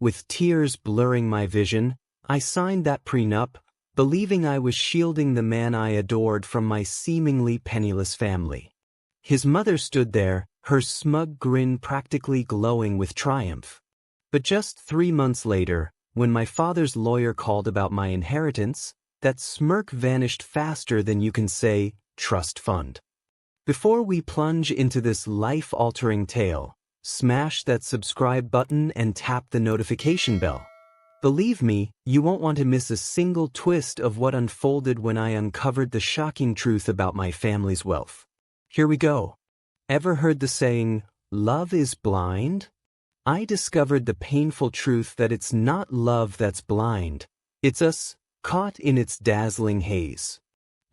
with tears blurring my vision, I signed that prenup, believing I was shielding the man I adored from my seemingly penniless family. His mother stood there, her smug grin practically glowing with triumph. But just 3 months later, when my father's lawyer called about my inheritance, that smirk vanished faster than you can say, trust fund. Before we plunge into this life-altering tale, smash that subscribe button and tap the notification bell. Believe me, you won't want to miss a single twist of what unfolded when I uncovered the shocking truth about my family's wealth. Here we go. Ever heard the saying, love is blind? I discovered the painful truth that it's not love that's blind. It's us, caught in its dazzling haze.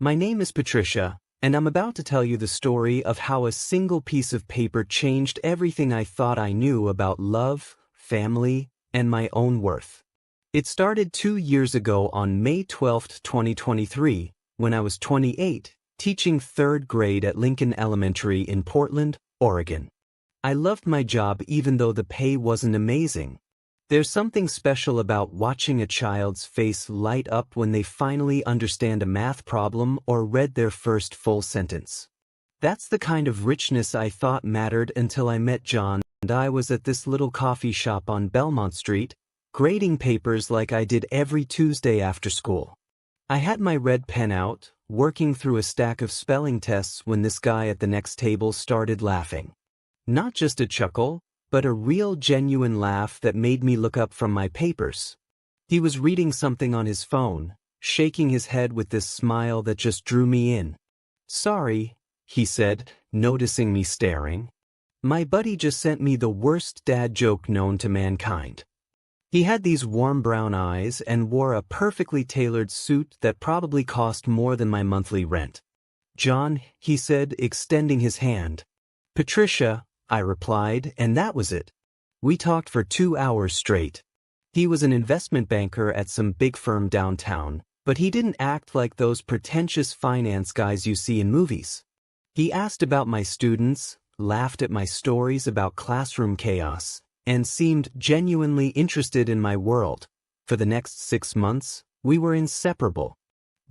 My name is Patricia, and I'm about to tell you the story of how a single piece of paper changed everything I thought I knew about love, family, and my own worth. It started 2 years ago on May 12, 2023, when I was 28, teaching 3rd grade at Lincoln Elementary in Portland, Oregon. I loved my job even though the pay wasn't amazing. There's something special about watching a child's face light up when they finally understand a math problem or read their first full sentence. That's the kind of richness I thought mattered until I met John, and I was at this little coffee shop on Belmont Street, grading papers like I did every Tuesday after school. I had my red pen out, working through a stack of spelling tests when this guy at the next table started laughing. Not just a chuckle, but a real genuine laugh that made me look up from my papers. He was reading something on his phone, shaking his head with this smile that just drew me in. "Sorry," he said, noticing me staring. "My buddy just sent me the worst dad joke known to mankind." He had these warm brown eyes and wore a perfectly tailored suit that probably cost more than my monthly rent. "John," he said, extending his hand. "Patricia," I replied, and that was it. We talked for 2 hours straight. He was an investment banker at some big firm downtown, but he didn't act like those pretentious finance guys you see in movies. He asked about my students, laughed at my stories about classroom chaos, and seemed genuinely interested in my world. For the next 6 months, we were inseparable.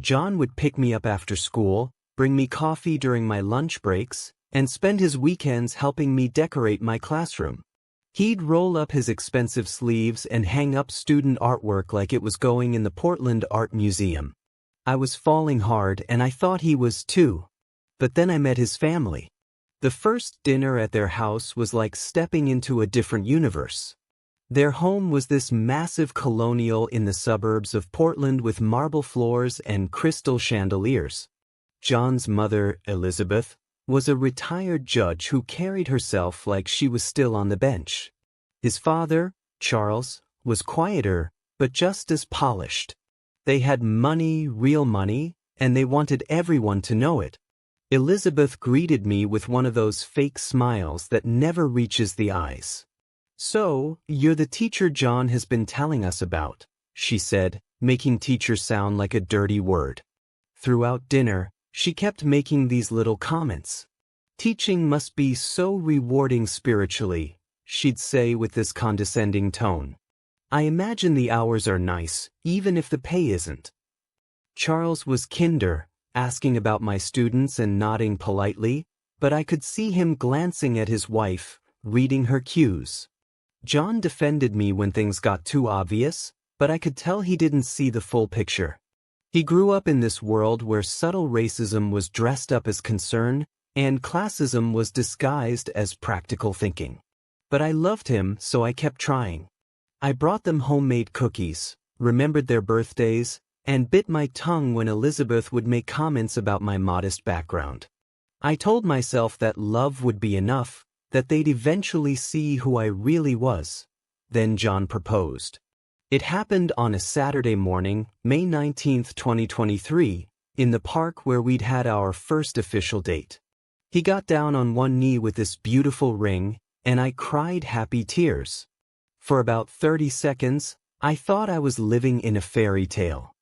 John would pick me up after school, bring me coffee during my lunch breaks, and spend his weekends helping me decorate my classroom. He'd roll up his expensive sleeves and hang up student artwork like it was going in the Portland Art Museum. I was falling hard, and I thought he was too. But then I met his family. The first dinner at their house was like stepping into a different universe. Their home was this massive colonial in the suburbs of Portland with marble floors and crystal chandeliers. John's mother, Elizabeth, was a retired judge who carried herself like she was still on the bench. His father, Charles, was quieter, but just as polished. They had money, real money, and they wanted everyone to know it. Elizabeth greeted me with one of those fake smiles that never reaches the eyes. "So, you're the teacher John has been telling us about," she said, making teacher sound like a dirty word. Throughout dinner, she kept making these little comments. "Teaching must be so rewarding spiritually," she'd say with this condescending tone. "I imagine the hours are nice, even if the pay isn't." Charles was kinder, asking about my students and nodding politely, but I could see him glancing at his wife, reading her cues. John defended me when things got too obvious, but I could tell he didn't see the full picture. He grew up in this world where subtle racism was dressed up as concern, and classism was disguised as practical thinking. But I loved him, so I kept trying. I brought them homemade cookies, remembered their birthdays, and bit my tongue when Elizabeth would make comments about my modest background. I told myself that love would be enough, that they'd eventually see who I really was. Then John proposed. It happened on a Saturday morning, May 19, 2023, in the park where we'd had our first official date. He got down on one knee with this beautiful ring, and I cried happy tears. For about 30 seconds, I thought I was living in a fairy tale.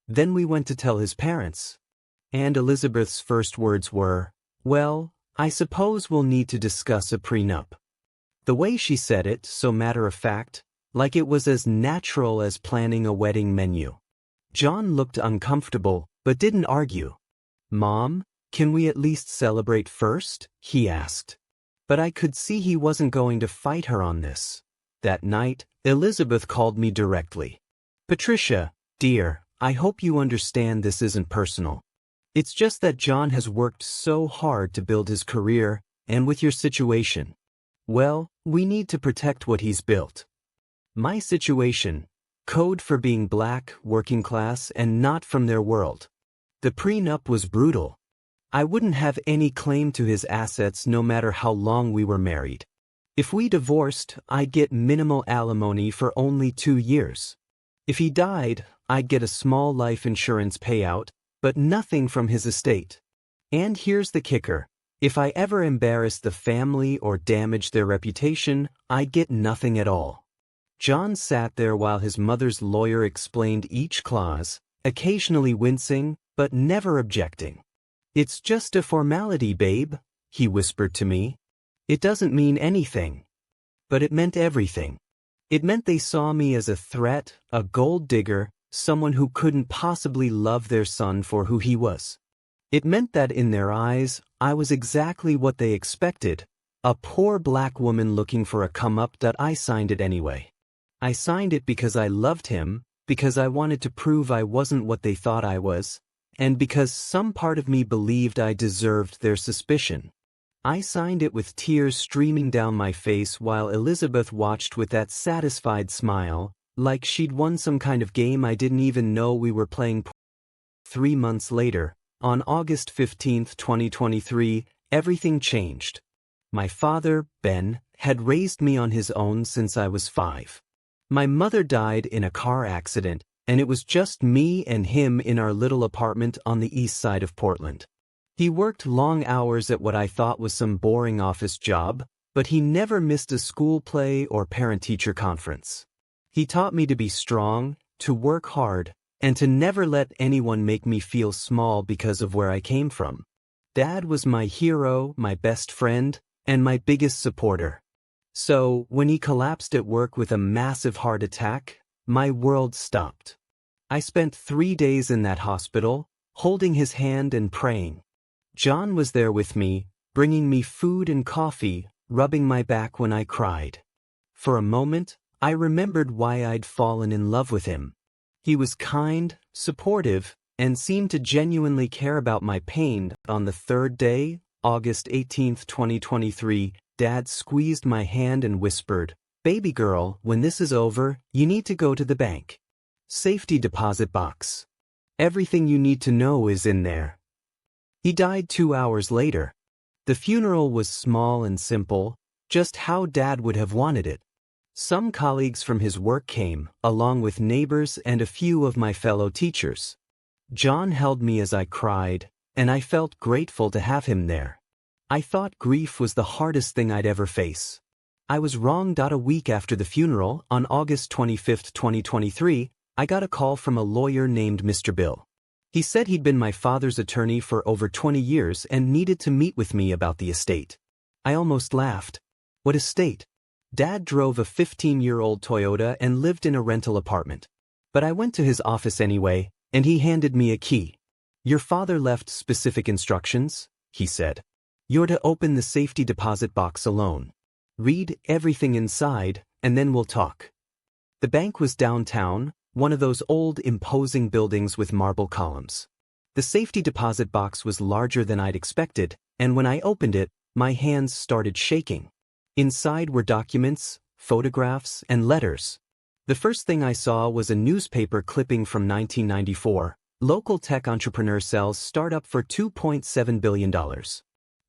Then we went to tell his parents. And Elizabeth's first words were, "Well, I suppose we'll need to discuss a prenup." The way she said it, so matter-of-fact, like it was as natural as planning a wedding menu. John looked uncomfortable, but didn't argue. "Mom, can we at least celebrate first?" he asked. But I could see he wasn't going to fight her on this. That night, Elizabeth called me directly. "Patricia, dear, I hope you understand this isn't personal. It's just that John has worked so hard to build his career, and with your situation, well, we need to protect what he's built." My situation, code for being black, working class, and not from their world. The prenup was brutal. I wouldn't have any claim to his assets no matter how long we were married. If we divorced, I'd get minimal alimony for only 2 years. If he died, I'd get a small life insurance payout, but nothing from his estate. And here's the kicker. If I ever embarrassed the family or damaged their reputation, I'd get nothing at all. John sat there while his mother's lawyer explained each clause, occasionally wincing, but never objecting. "It's just a formality, babe," he whispered to me. "It doesn't mean anything." But it meant everything. It meant they saw me as a threat, a gold digger, someone who couldn't possibly love their son for who he was. It meant that in their eyes, I was exactly what they expected, a poor black woman looking for a come-up that I signed it anyway. I signed it because I loved him, because I wanted to prove I wasn't what they thought I was, and because some part of me believed I deserved their suspicion. I signed it with tears streaming down my face while Elizabeth watched with that satisfied smile, like she'd won some kind of game I didn't even know we were playing. 3 months later, on August 15, 2023, everything changed. My father, Ben, had raised me on his own since I was 5. My mother died in a car accident, and it was just me and him in our little apartment on the east side of Portland. He worked long hours at what I thought was some boring office job, but he never missed a school play or parent-teacher conference. He taught me to be strong, to work hard, and to never let anyone make me feel small because of where I came from. Dad was my hero, my best friend, and my biggest supporter. So, when he collapsed at work with a massive heart attack, my world stopped. I spent 3 days in that hospital, holding his hand and praying. John was there with me, bringing me food and coffee, rubbing my back when I cried. For a moment, I remembered why I'd fallen in love with him. He was kind, supportive, and seemed to genuinely care about my pain. On the 3rd day, August 18, 2023, Dad squeezed my hand and whispered, "Baby girl, when this is over, you need to go to the bank. Safety deposit box. Everything you need to know is in there." He died 2 hours later. The funeral was small and simple, just how Dad would have wanted it. Some colleagues from his work came, along with neighbors and a few of my fellow teachers. John held me as I cried, and I felt grateful to have him there. I thought grief was the hardest thing I'd ever face. I was wrong. A week after the funeral, on August 25, 2023, I got a call from a lawyer named Mr. Bill. He said he'd been my father's attorney for over 20 years and needed to meet with me about the estate. I almost laughed. What estate? Dad drove a 15-year-old Toyota and lived in a rental apartment. But I went to his office anyway, and he handed me a key. "Your father left specific instructions," he said. "You're to open the safety deposit box alone. Read everything inside, and then we'll talk." The bank was downtown, one of those old, imposing buildings with marble columns. The safety deposit box was larger than I'd expected, and when I opened it, my hands started shaking. Inside were documents, photographs, and letters. The first thing I saw was a newspaper clipping from 1994. Local tech entrepreneur sells startup for $2.7 billion.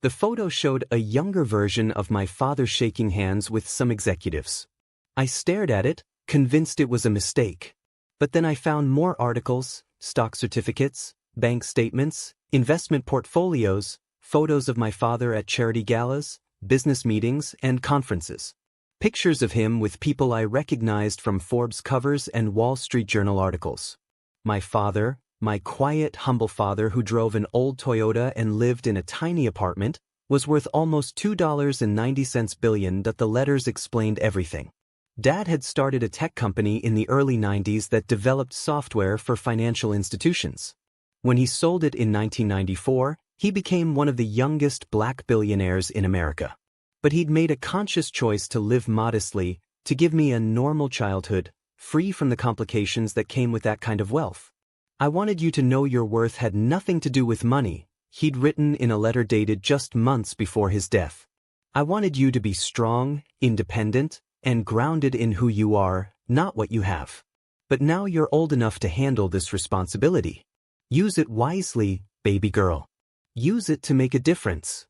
The photo showed a younger version of my father shaking hands with some executives. I stared at it, convinced it was a mistake. But then I found more articles, stock certificates, bank statements, investment portfolios, photos of my father at charity galas, business meetings, and conferences. Pictures of him with people I recognized from Forbes covers and Wall Street Journal articles. My father, my quiet, humble father who drove an old Toyota and lived in a tiny apartment, was worth almost $2.90 billion. The letters explained everything. Dad had started a tech company in the early 90s that developed software for financial institutions. When he sold it in 1994, he became one of the youngest black billionaires in America. But he'd made a conscious choice to live modestly, to give me a normal childhood, free from the complications that came with that kind of wealth. "I wanted you to know your worth had nothing to do with money," he'd written in a letter dated just months before his death. "I wanted you to be strong, independent, and grounded in who you are, not what you have. But now you're old enough to handle this responsibility. Use it wisely, baby girl. Use it to make a difference."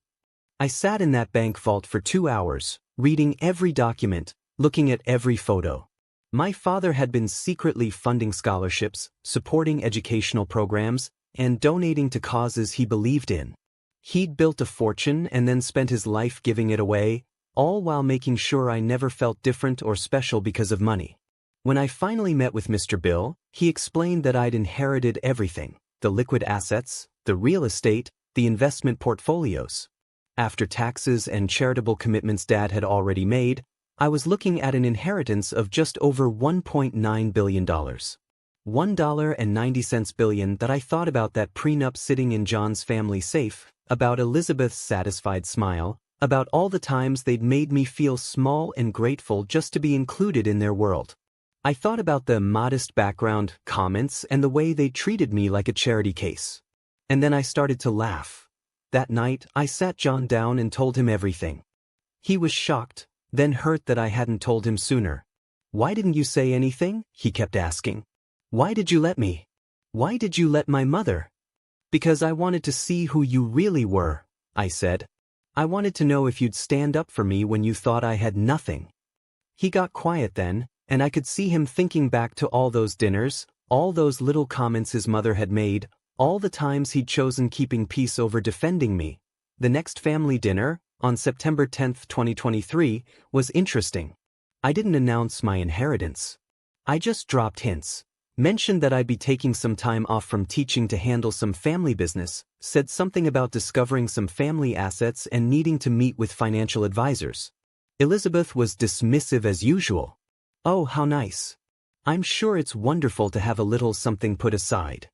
I sat in that bank vault for 2 hours, reading every document, looking at every photo. My father had been secretly funding scholarships, supporting educational programs, and donating to causes he believed in. He'd built a fortune and then spent his life giving it away, all while making sure I never felt different or special because of money. When I finally met with Mr. Bill, he explained that I'd inherited everything: the liquid assets, the real estate, the investment portfolios. After taxes and charitable commitments Dad had already made, I was looking at an inheritance of just over $1.9 billion. $1.90 billion that I thought about that prenup sitting in John's family safe, about Elizabeth's satisfied smile, about all the times they'd made me feel small and grateful just to be included in their world. I thought about the modest background, comments, and the way they treated me like a charity case. And then I started to laugh. That night, I sat John down and told him everything. He was shocked, then hurt that I hadn't told him sooner. "Why didn't you say anything?" he kept asking. "Why did you let me? Why did you let my mother?" "Because I wanted to see who you really were," I said. "I wanted to know if you'd stand up for me when you thought I had nothing." He got quiet then, and I could see him thinking back to all those dinners, all those little comments his mother had made, all the times he'd chosen keeping peace over defending me. The next family dinner, on September 10, 2023, was interesting. I didn't announce my inheritance. I just dropped hints, mentioned that I'd be taking some time off from teaching to handle some family business, said something about discovering some family assets and needing to meet with financial advisors. Elizabeth was dismissive as usual. "Oh, how nice. I'm sure it's wonderful to have a little something put aside."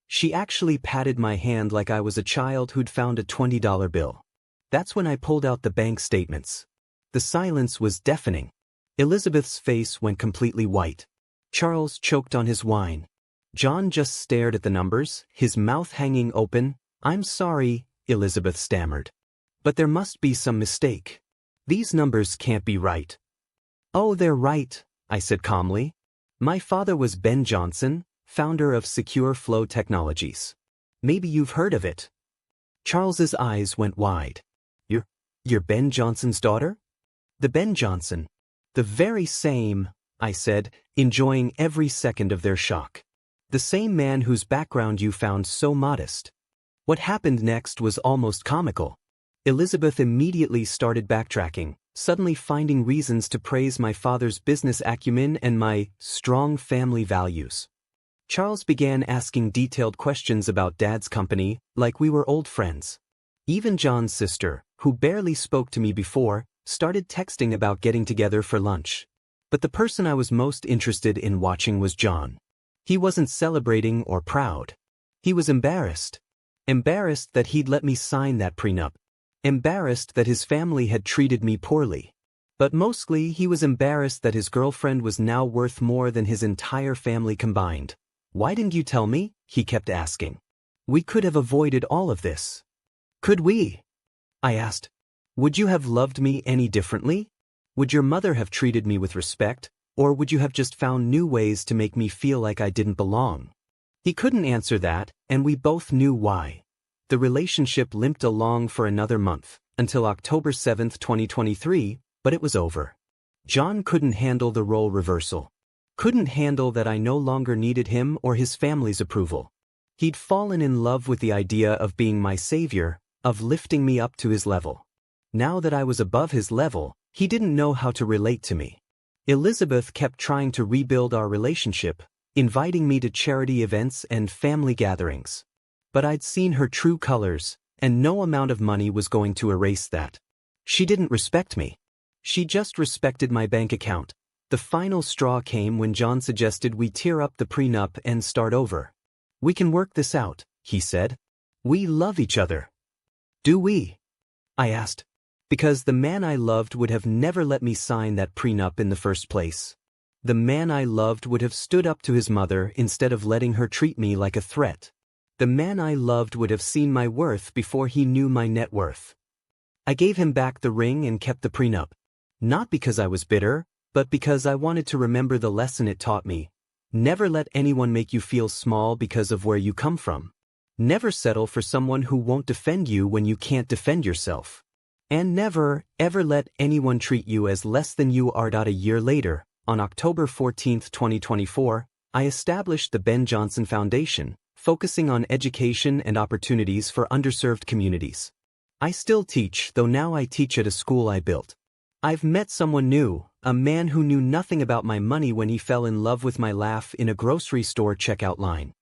She actually patted my hand like I was a child who'd found a $20 bill. That's when I pulled out the bank statements. The silence was deafening. Elizabeth's face went completely white. Charles choked on his wine. John just stared at the numbers, his mouth hanging open. "I'm sorry," Elizabeth stammered. "But there must be some mistake. These numbers can't be right." "Oh, they're right," I said calmly. "My father was Ben Johnson, founder of Secure Flow Technologies. Maybe you've heard of it." Charles's eyes went wide. You're Ben Johnson's daughter?" "The Ben Johnson. The very same," I said, enjoying every second of their shock. "The same man whose background you found so modest." What happened next was almost comical. Elizabeth immediately started backtracking, suddenly finding reasons to praise my father's business acumen and my strong family values. Charles began asking detailed questions about Dad's company, like we were old friends. Even John's sister, who barely spoke to me before, started texting about getting together for lunch. But the person I was most interested in watching was John. He wasn't celebrating or proud. He was embarrassed. Embarrassed that he'd let me sign that prenup. Embarrassed that his family had treated me poorly. But mostly he was embarrassed that his girlfriend was now worth more than his entire family combined. "Why didn't you tell me?" he kept asking. "We could have avoided all of this." "Could we?" I asked. "Would you have loved me any differently? Would your mother have treated me with respect, or would you have just found new ways to make me feel like I didn't belong?" He couldn't answer that, and we both knew why. The relationship limped along for another month, until October 7, 2023, but it was over. John couldn't handle the role reversal. Couldn't handle that I no longer needed him or his family's approval. He'd fallen in love with the idea of being my savior, of lifting me up to his level. Now that I was above his level, he didn't know how to relate to me. Elizabeth kept trying to rebuild our relationship, inviting me to charity events and family gatherings. But I'd seen her true colors, and no amount of money was going to erase that. She didn't respect me. She just respected my bank account, The final straw came when John suggested we tear up the prenup and start over. "We can work this out," he said. "We love each other." "Do we?" I asked. Because the man I loved would have never let me sign that prenup in the first place. The man I loved would have stood up to his mother instead of letting her treat me like a threat. The man I loved would have seen my worth before he knew my net worth. I gave him back the ring and kept the prenup. Not because I was bitter, but because I wanted to remember the lesson it taught me. Never let anyone make you feel small because of where you come from. Never settle for someone who won't defend you when you can't defend yourself. And never, ever let anyone treat you as less than you are. A year later, on October 14, 2024, I established the Ben Johnson Foundation, focusing on education and opportunities for underserved communities. I still teach, though now I teach at a school I built. I've met someone new, a man who knew nothing about my money when he fell in love with my laugh in a grocery store checkout line.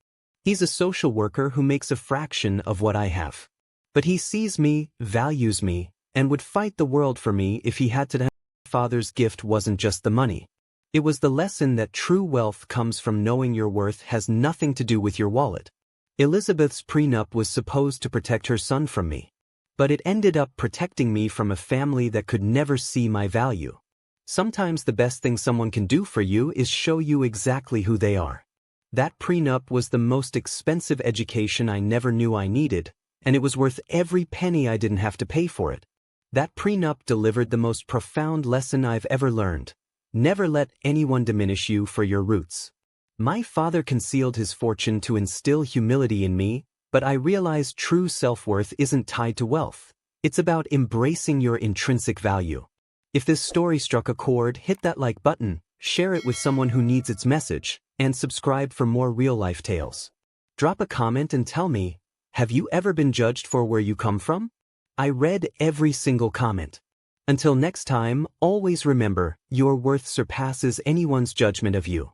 He's a social worker who makes a fraction of what I have. But he sees me, values me, and would fight the world for me if he had to. My father's gift wasn't just the money. It was the lesson that true wealth comes from knowing your worth has nothing to do with your wallet. Elizabeth's prenup was supposed to protect her son from me. But it ended up protecting me from a family that could never see my value. Sometimes the best thing someone can do for you is show you exactly who they are. That prenup was the most expensive education I never knew I needed, and it was worth every penny I didn't have to pay for it. That prenup delivered the most profound lesson I've ever learned. Never let anyone diminish you for your roots. My father concealed his fortune to instill humility in me, but I realized true self-worth isn't tied to wealth. It's about embracing your intrinsic value. If this story struck a chord, hit that like button, share it with someone who needs its message, and subscribe for more real-life tales. Drop a comment and tell me, have you ever been judged for where you come from? I read every single comment. Until next time, always remember, your worth surpasses anyone's judgment of you.